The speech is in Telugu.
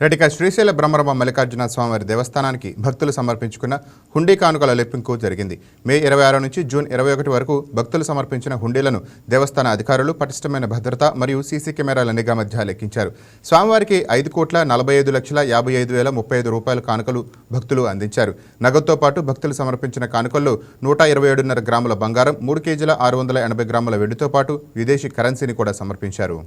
రెటిక శ్రీశైల బ్రహ్మరమ మల్లికార్జున స్వామివారి దేవస్థానానికి భక్తులు సమర్పించుకున్న హుండీ కానుకల లెప్పింపు జరిగింది. మే 26 నుంచి జూన్ 21 వరకు భక్తులు సమర్పించిన హుండీలను దేవస్థాన అధికారులు పటిష్టమైన భద్రత మరియు సీసీ కెమెరాల నిఘా మధ్య లెక్కించారు. స్వామివారికి 5,45,55,035 రూపాయల కానుకలు భక్తులు అందించారు. నగదుతో పాటు భక్తులు సమర్పించిన కానుకల్లో 127.5 గ్రాముల బంగారం, 3 కేజీల 680 గ్రాముల వెండితో పాటు విదేశీ కరెన్సీని కూడా సమర్పించారు.